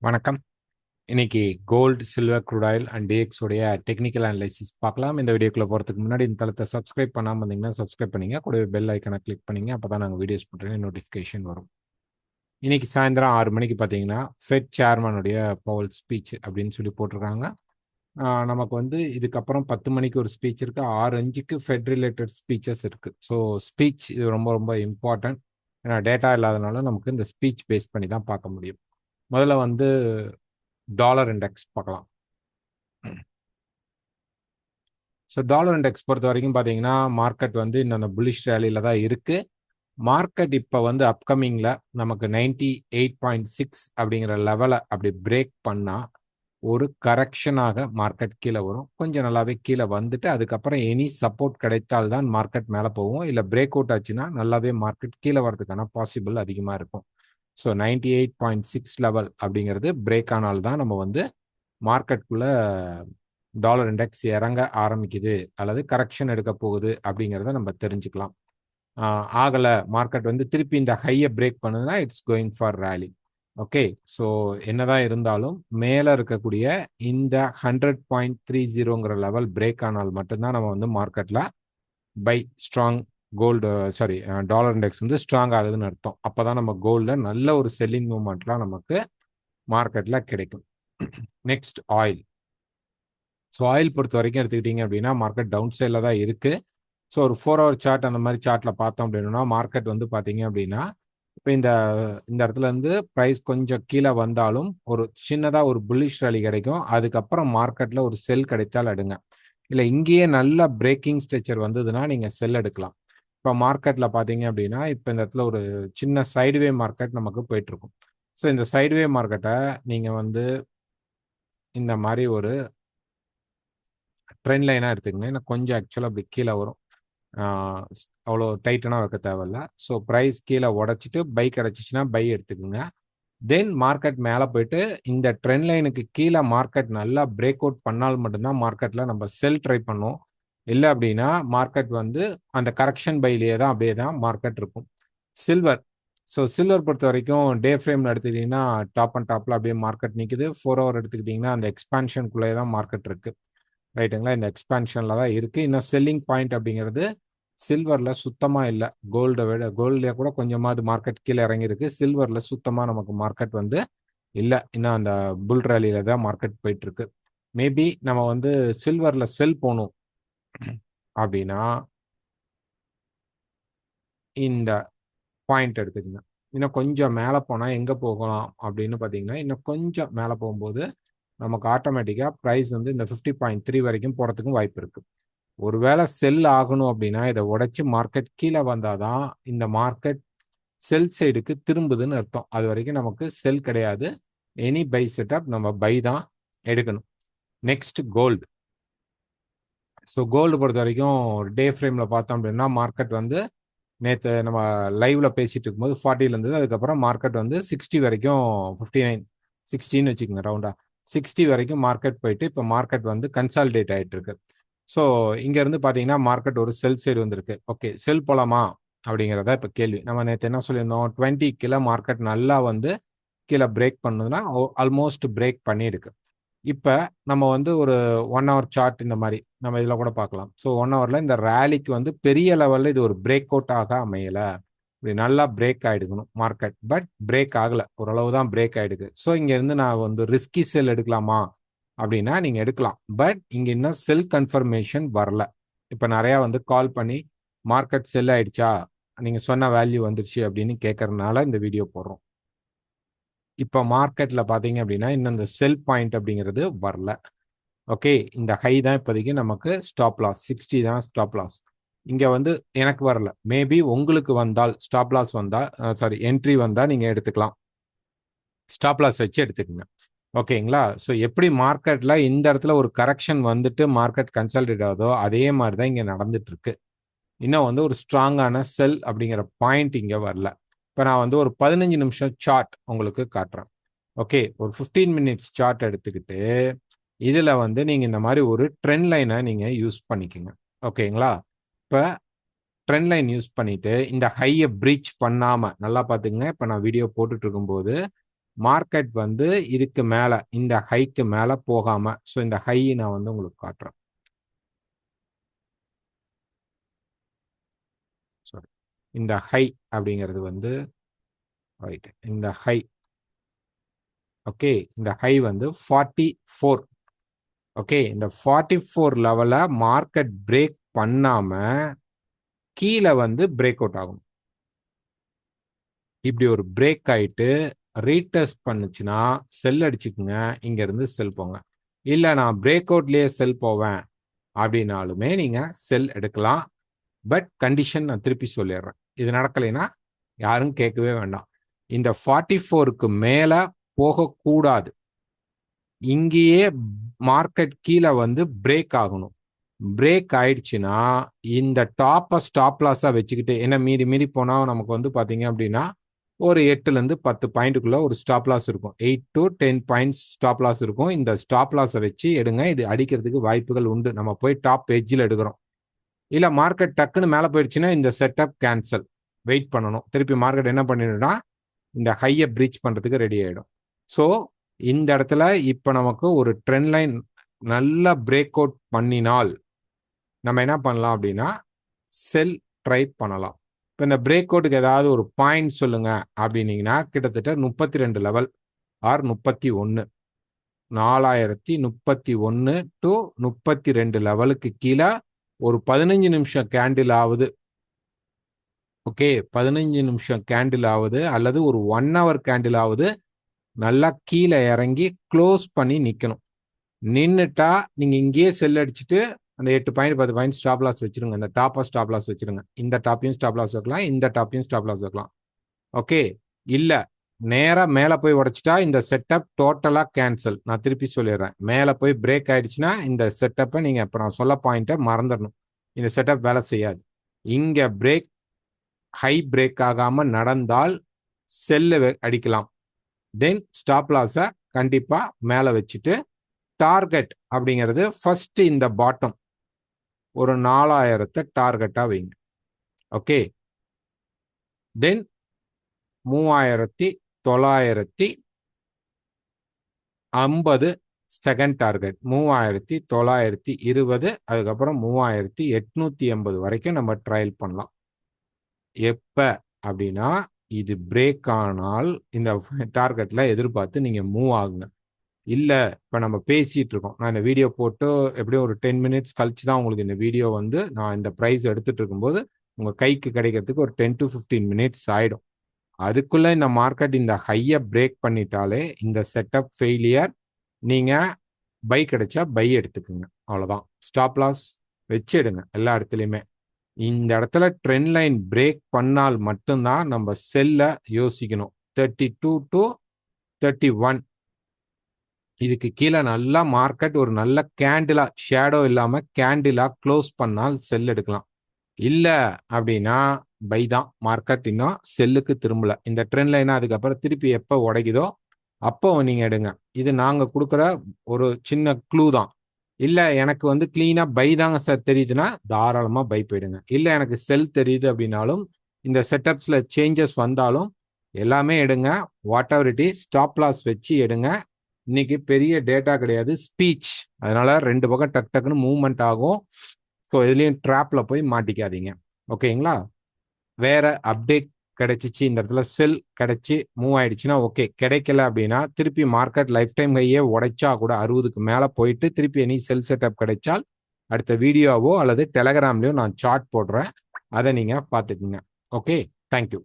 வணக்கம். இன்னைக்கு gold, silver, crude oil and DX உடைய டெக்னிக்கல் அனலைசிஸ் பார்க்கலாம். இந்த வீடியோக்குள்ள போறதுக்கு முன்னாடி இந்த தளத்தை சப்ஸ்கிரைப் பண்ணாம இருந்தீங்கன்னா சப்ஸ்கிரைப் பண்ணீங்க. கூடவே பெல் ஐக்கனை கிளிக் பண்ணீங்க. அப்பதான் நாங்கள் வீடியோஸ் போட்டோன்னே நோட்டிஃபிகேஷன் வரும். இன்னைக்கு சாயந்தரம் 6 மணிக்கு பார்த்தீங்கன்னா ஃபெட் சேர்மனுடைய பவல் ஸ்பீச் அப்படின்னு சொல்லி போட்டிருக்காங்க. நமக்கு வந்து இதுக்கப்புறம் 10 மணிக்கு ஒரு ஸ்பீச் இருக்கு, 6:05க்கு ஃபெட் ரிலேட்டட் ஸ்பீச்சஸ் இருக்கு. ஸோ ஸ்பீச் இது ரொம்ப ரொம்ப இம்பார்ட்டன்ட். ஏன்னா டேட்டா இல்லாதனால நமக்கு இந்த ஸ்பீச் பேஸ் பண்ணி தான் பார்க்க முடியும். முதல்ல வந்து டாலர் இண்டெக்ஸ் பார்க்கலாம். ஸோ டாலர் இண்டெக்ஸ் பொறுத்த வரைக்கும் பார்த்தீங்கன்னா மார்க்கெட் வந்து இன்னொன்று புல்லிஷ் ரேலியில தான் இருக்கு. மார்க்கெட் இப்போ வந்து அப்கமிங்ல நமக்கு 98.6 அப்படிங்கிற லெவலை அப்படி பிரேக் பண்ணா ஒரு கரெக்ஷனாக மார்க்கெட் கீழே வரும். கொஞ்சம் நல்லாவே கீழே வந்துட்டு அதுக்கப்புறம் எனி சப்போர்ட் கிடைத்தால் தான் மார்க்கெட் மேலே போகும். இல்லை பிரேக் அவுட் ஆச்சுன்னா நல்லாவே மார்க்கெட் கீழே வரதுக்கான பாசிபிள் அதிகமாக இருக்கும். ஸோ 98.6 லெவல் அப்படிங்கிறது பிரேக் ஆனால் தான் நம்ம வந்து மார்க்கெட்டுக்குள்ள டாலர் இண்டெக்ஸ் இறங்க ஆரம்பிக்குது அல்லது கரெக்ஷன் எடுக்க போகுது அப்படிங்கிறத நம்ம தெரிஞ்சுக்கலாம். ஆகலை மார்க்கெட் வந்து திருப்பி இந்த ஹையை பிரேக் பண்ணுதுன்னா it's going for rally. Okay, so என்னதான் இருந்தாலும் மேலே இருக்கக்கூடிய இந்த 100.30ங்கிற லெவல் பிரேக் ஆனால் மட்டும்தான் நம்ம வந்து மார்க்கெட்டில் buy strong gold dollar index வந்து ஸ்ட்ராங் ஆகுதுன்னு அர்த்தம். அப்போதான் நம்ம கோல்டில் நல்ல ஒரு செல்லிங் மூமெண்ட்லாம் நமக்கு மார்க்கெட்டில் கிடைக்கும். Next oil. ஸோ ஆயில் பொறுத்த வரைக்கும் எடுத்துக்கிட்டீங்க அப்படின்னா மார்க்கெட் டவுன் சைடில் தான் இருக்கு. ஸோ ஒரு 4 ஹவர் சார்ட் அந்த மாதிரி சார்ட்டில் பார்த்தோம் அப்படின்னா மார்க்கெட் வந்து பார்த்தீங்க அப்படின்னா இப்போ இந்த இடத்துல இருந்து ப்ரைஸ் கொஞ்சம் கீழே வந்தாலும் ஒரு சின்னதாக ஒரு புல்லிஷ் ரேலி கிடைக்கும். அதுக்கப்புறம் மார்க்கெட்டில் ஒரு செல் கிடைத்தால் எடுங்க. இல்லை இங்கேயே நல்ல பிரேக்கிங் ஸ்ட்ரெச்சர் வந்ததுன்னா நீங்கள் செல் எடுக்கலாம். இப்போ மார்க்கெட்டில் பார்த்தீங்க அப்படின்னா இப்போ இந்த இடத்துல ஒரு சின்ன சைடுவே மார்க்கெட் நமக்கு போயிட்டு இருக்கும். ஸோ இந்த சைடுவே மார்க்கெட்டை நீங்கள் வந்து இந்த மாதிரி ஒரு ட்ரெண்ட் லைனாக எடுத்துக்கங்க. ஏன்னா கொஞ்சம் ஆக்சுவலாக அப்படி கீழே வரும். அவ்வளோ டைட்டனாக வைக்க தேவையில்ல. ஸோ ப்ரைஸ் கீழே உடச்சிட்டு பை கிடச்சிச்சின்னா பை எடுத்துக்கோங்க. தென் மார்க்கெட் மேலே போயிட்டு இந்த ட்ரெண்ட் லைனுக்கு கீழே மார்க்கெட் நல்லா பிரேக் அவுட் பண்ணால் மட்டும்தான் மார்க்கெட்டில் நம்ம செல் ட்ரை பண்ணோம். இல்லை அப்படின்னா மார்க்கெட் வந்து அந்த கரெக்ஷன் பைலேயே தான் அப்படியே தான் மார்க்கெட் இருக்கும். சில்வர். ஸோ சில்வர் பொறுத்த வரைக்கும் டே ஃப்ரேமில் எடுத்துக்கிட்டிங்கன்னா டாப் அண்ட் டாப்பில் அப்படியே மார்க்கெட் நிற்குது. 4 ஹவர் எடுத்துக்கிட்டிங்கன்னா அந்த எக்ஸ்பான்ஷனுக்குள்ளேயே தான் மார்க்கெட் இருக்குது. ரைட்டுங்களா? இந்த எக்ஸ்பான்ஷனில் தான் இருக்குது. இன்னும் செல்லிங் பாயிண்ட் அப்படிங்கிறது சில்வரில் சுத்தமாக இல்லை. கோல்டை விட கோல்ட்லேயே கூட கொஞ்சமாவது மார்க்கெட் கீழே இறங்கியிருக்கு. சில்வரில் சுத்தமாக நமக்கு மார்க்கெட் வந்து இல்லை. இன்னும் அந்த புல் ரேலியில தான் மார்க்கெட் போயிட்டுருக்கு. மேபி நம்ம வந்து சில்வரில் செல் போகணும் அப்படின்னா இந்த பாயிண்ட் எடுத்துக்கங்க. இன்னும் கொஞ்சம் மேலே போனால் எங்கே போகலாம் அப்படின்னு பார்த்தீங்கன்னா இன்னும் கொஞ்சம் மேலே போகும்போது நமக்கு ஆட்டோமேட்டிக்காக ப்ரைஸ் வந்து இந்த 50.3 வரைக்கும் போகிறதுக்கும் வாய்ப்பு இருக்குது. ஒருவேளை செல் ஆகணும் அப்படின்னா இதை உடைச்சு மார்க்கெட் கீழே வந்தாதான் இந்த மார்க்கெட் செல் சைடுக்கு திரும்புதுன்னு அர்த்தம். அது வரைக்கும் நமக்கு செல் கிடையாது. எனி பை செட்டப் நம்ம பை தான் எடுக்கணும். Next gold. ஸோ கோல்டு பொறுத்த வரைக்கும் டே ஃப்ரேமில் பார்த்தோம் அப்படின்னா மார்க்கெட் வந்து நேற்று நம்ம லைவ்ல பேசிட்டு இருக்கும்போது 40 இருந்தது. அதுக்கப்புறம் மார்க்கெட் வந்து 60 வரைக்கும் 59 60ன்னு வச்சுக்கோங்க ரவுண்டா 60 வரைக்கும் மார்க்கெட் போயிட்டு இப்போ மார்க்கெட் வந்து கன்சாலிடேட் ஆகிட்டு இருக்கு. ஸோ இங்கேருந்து பார்த்தீங்கன்னா மார்க்கெட் ஒரு செல் சைடு வந்திருக்கு. ஓகே, செல் போகலாமா அப்படிங்கிறத இப்போ கேள்வி. நம்ம நேற்று என்ன சொல்லியிருந்தோம், 20 கீழே மார்க்கெட் நல்லா வந்து கீழே பிரேக் பண்ணுதுன்னா ஆல்மோஸ்ட் பிரேக் பண்ணியிருக்கு. இப்போ நம்ம வந்து ஒரு 1 ஹவர் சார்ட் இந்த மாதிரி நம்ம இதில் கூட பார்க்கலாம். ஸோ 1 ஹவரில் இந்த ரேலிக்கு வந்து பெரிய லெவலில் இது ஒரு பிரேக் அவுட் ஆக அமையலை. இப்படி நல்லா பிரேக் ஆகிடுக்கணும் மார்க்கெட். பட் பிரேக் ஆகலை, ஓரளவு தான் பிரேக் ஆகிடுக்கு. ஸோ இங்கேருந்து நான் வந்து ரிஸ்கி செல் எடுக்கலாமா அப்படின்னா நீங்கள் எடுக்கலாம். பட் இங்கே இன்னும் செல் கன்ஃபர்மேஷன் வரல. இப்போ நிறையா வந்து கால் பண்ணி மார்க்கெட் செல் ஆயிடுச்சா, நீங்கள் சொன்ன வேல்யூ வந்துடுச்சு அப்படின்னு கேட்கறதுனால இந்த வீடியோ போடுறோம். இப்போ மார்க்கெட்டில் பார்த்தீங்க அப்படின்னா இன்னும் இந்த செல் பாயிண்ட் அப்படிங்கிறது வரல. ஓகே, இந்த ஹை தான் இப்போதைக்கு நமக்கு ஸ்டாப் லாஸ் 60 தான் ஸ்டாப் லாஸ். இங்கே வந்து எனக்கு வரல. மேபி உங்களுக்கு வந்தால் ஸ்டாப் லாஸ் வந்தால் என்ட்ரி வந்தால் நீங்கள் எடுத்துக்கலாம். ஸ்டாப் லாஸ் வச்சு எடுத்துக்கோங்க. ஓகேங்களா? ஸோ எப்படி மார்க்கெட்டில் இந்த இடத்துல ஒரு கரெக்ஷன் வந்துட்டு மார்க்கெட் கன்சாலிடேட் ஆகுதோ அதே மாதிரி தான் இங்கே நடந்துட்டு இருக்கு. இன்னும் வந்து ஒரு ஸ்ட்ராங்கான செல் அப்படிங்கிற பாயிண்ட் இங்கே வரல. இப்போ நான் வந்து ஒரு 15 நிமிஷம் சார்ட் உங்களுக்கு காட்டுறேன். ஓகே, ஒரு 15 மினிட்ஸ் சார்ட் எடுத்துக்கிட்டு இதில் வந்து நீங்கள் இந்த மாதிரி ஒரு ட்ரெண்ட் லைனை நீங்கள் யூஸ் பண்ணிக்கோங்க. ஓகேங்களா? இப்போ ட்ரெண்ட் லைன் யூஸ் பண்ணிட்டு இந்த ஹையை பிரீச் பண்ணாமல் நல்லா பார்த்துக்குங்க. இப்போ நான் வீடியோ போட்டுட்டு இருக்கும்போது மார்க்கெட் வந்து இதுக்கு மேல இந்த ஹைக்கு மேல போகாம, ஸோ இந்த ஹை நான் வந்து உங்களுக்கு காட்டுறேன். சாரி, இந்த ஹை அப்படிங்கிறது வந்து ரைட், இந்த ஹை, ஓகே, இந்த ஹை வந்து 44. ஓகே, இந்த 44 லெவல மார்க்கெட் பிரேக் பண்ணாம கீழே வந்து பிரேக் அவுட் ஆகும். இப்படி ஒரு பிரேக் ஆயிட்டு ரீடெஸ்ட் பண்ணுச்சுன்னா செல் அடிச்சுக்குங்க, இங்க இருந்து செல் போங்க. இல்ல நான் பிரேக் அவுட்லயே செல் போவேன் அப்படின்னாலுமே நீங்க செல் எடுக்கலாம். பட் கண்டிஷன் நான் திருப்பி சொல்லிடுறேன், இது நடக்கலைன்னா யாரும் கேட்கவே வேண்டாம். இந்த 44க்கு மேல போகக்கூடாது. இங்கேயே மார்க்கெட் கீழே வந்து பிரேக் ஆகணும். பிரேக் ஆயிடுச்சுன்னா இந்த டாப்பை ஸ்டாப் லாஸா வச்சுக்கிட்டு, என்ன மீறி மீறி போனா நமக்கு வந்து பாத்தீங்க அப்படின்னா ஒரு 8ல இருந்து 10 பாயிண்ட்டுக்குள்ள ஒரு ஸ்டாப் லாஸ் இருக்கும். 8 to 10 பாயிண்ட்ஸ் ஸ்டாப் லாஸ் இருக்கும். இந்த ஸ்டாப் லாஸை வச்சு எடுங்க, இது அடிக்கிறதுக்கு வாய்ப்புகள் உண்டு. நம்ம போய் டாப் எட்ஜில் எடுக்கிறோம். இல்ல மார்க்கெட் டக்குன்னு மேல போயிடுச்சுன்னா இந்த செட்டப் கேன்சல், வெயிட் பண்ணணும். திருப்பி மார்க்கெட் என்ன பண்ணிடும்னா இந்த ஹையை பிரீச் பண்றதுக்கு ரெடி ஆயிடும். ஸோ இந்த இடத்துல இப்ப நமக்கு ஒரு ட்ரெண்ட் லைன் நல்லா பிரேக் அவுட் பண்ணினால் நம்ம என்ன பண்ணலாம் அப்படின்னா செல் ட்ரை பண்ணலாம். இப்போ இந்த பிரேக் அவுட்டுக்கு ஏதாவது ஒரு பாயிண்ட் சொல்லுங்க அப்படின்னீங்கன்னா கிட்டத்தட்ட 32 லெவல் ஆர் 31, 4031 டு 32 லெவலுக்கு கீழே ஒரு 15 நிமிஷம் கேண்டில் ஆகுது. ஓகே, 15 நிமிஷம் கேண்டில் ஆகுது அல்லது ஒரு 1 hour கேண்டில் ஆகுது, நல்லா கீழே இறங்கி க்ளோஸ் பண்ணி நிக்கணும். நின்னுட்டா நீங்க இங்கேயே செல் அடிச்சுட்டு அந்த 8 பாயிண்ட் 10 பாயிண்ட் ஸ்டாப் லாஸ் வச்சிருங்க. இந்த டாப்பா ஸ்டாப் லாஸ் வச்சிருங்க. இந்த டாப்பையும் ஸ்டாப் லாஸ் வைக்கலாம், இந்த டாப்பையும் ஸ்டாப் லாஸ் வைக்கலாம். ஓகே, இல்ல நேரா மேல போய் உடைச்சிட்டா இந்த செட்டப் டோட்டலா கேன்சல். நான் திருப்பி சொல்லிடுறேன், மேல போய் பிரேக் ஆயிடுச்சுன்னா இந்த செட்டப்பை நீங்க இப்ப நான் சொல்ல பாயிண்ட்டை மறந்துடணும். இந்த செட்டப் வேலை செய்யாது. இங்க பிரேக் ஹை பிரேக் ஆகாம நடந்தால் செல்லு அடிக்கலாம். தென் ஸ்டாப் லாஸை கண்டிப்பா மேல வச்சுட்டு டார்கெட் அப்படிங்கிறது ஃபர்ஸ்ட் இந்த பாட்டம் ஒரு 4000 டார்கெட்டா வைங்க. ஓகே, தென் 3950 செகண்ட் டார்கெட், 3920, அதுக்கப்புறம் 3880 வரைக்கும் நம்ம ட்ரையல் பண்ணலாம். எப்ப அப்படின்னா இது பிரேக் ஆனால் இந்த டார்கெட்ல எதிர்பார்த்து நீங்க மூவ் ஆகுங்க. இல்ல இப்ப நம்ம பேசிட்டு இருக்கோம், நான் இந்த வீடியோ போட்டு எப்படியும் ஒரு 10 மினிட்ஸ் கழிச்சு தான் உங்களுக்கு இந்த வீடியோ வந்து நான் இந்த பிரைஸ் எடுத்துட்டு இருக்கும்போது உங்க கைக்கு கிடைக்கிறதுக்கு ஒரு 10 to 15 மினிட்ஸ் ஆயிடும். அதுக்குள்ள இந்த மார்க்கெட் இந்த ஹையை பிரேக் பண்ணிட்டாலே இந்த செட்டப் ஃபெயிலியர். நீங்க பை கிடைச்சா பை எடுத்துக்குங்க, அவ்வளவுதான். ஸ்டாப் லாஸ் வச்சு எடுங்க எல்லா இடத்துலையுமே. இந்த இடத்துல ட்ரெண்ட் லைன் பிரேக் பண்ணால் மட்டும்தான் நம்ம செல்ல யோசிக்கணும். 32 to 31 இதுக்கு கீழே நல்லா மார்க்கெட் ஒரு நல்ல கேண்டிலா, ஷேடோ இல்லாம கேண்டிலா க்ளோஸ் பண்ணால் செல் எடுக்கலாம். இல்ல அப்படின்னா பை தான். மார்க்கெட் இன்னும் செல்லுக்கு திரும்பல. இந்த ட்ரெண்ட் லைனா அதுக்கப்புறம் திருப்பி எப்போ உடைக்குதோ அப்போ நீங்க எடுங்க. இது நாங்க கொடுக்குற ஒரு சின்ன க்ளூ தான். இல்ல எனக்கு வந்து கிளீனா பை தாங்க சார் தெரியுதுன்னா தாராளமா பை போயிடுங்க. இல்ல எனக்கு செல் தெரியுது அப்படின்னாலும் இந்த செட்டப்ஸ்ல சேஞ்சஸ் வந்தாலும் எல்லாமே எடுங்க. Whatever it is stop loss வச்சு எடுங்க. இன்னைக்கு பெரிய டேட்டா கிடையாது, ஸ்பீச், அதனால 2 பக்கம் டக் டக்குன்னு மூவ்மெண்ட் ஆகும். ஸோ இதுலயும் ட்ராப்ல போய் மாட்டிக்காதீங்க. ஓகேங்களா? வேற அப்டேட் கிடைச்சிச்சு, இந்த இடத்துல செல் கிடைச்சி மூவ் ஆயிடுச்சுன்னா ஓகே. கிடைக்கல அப்படின்னா திருப்பி மார்க்கெட் லைஃப் டைம் ஹையே உடைச்சா கூட 60க்கு மேல போயிட்டு திருப்பி எனி செல் செட்டப் கிடைச்சால் அடுத்த வீடியோவோ அல்லது டெலகிராம்லயோ நான் சார்ட் போடுறேன், அதை நீங்க பாத்துக்குங்க. Okay, thank you.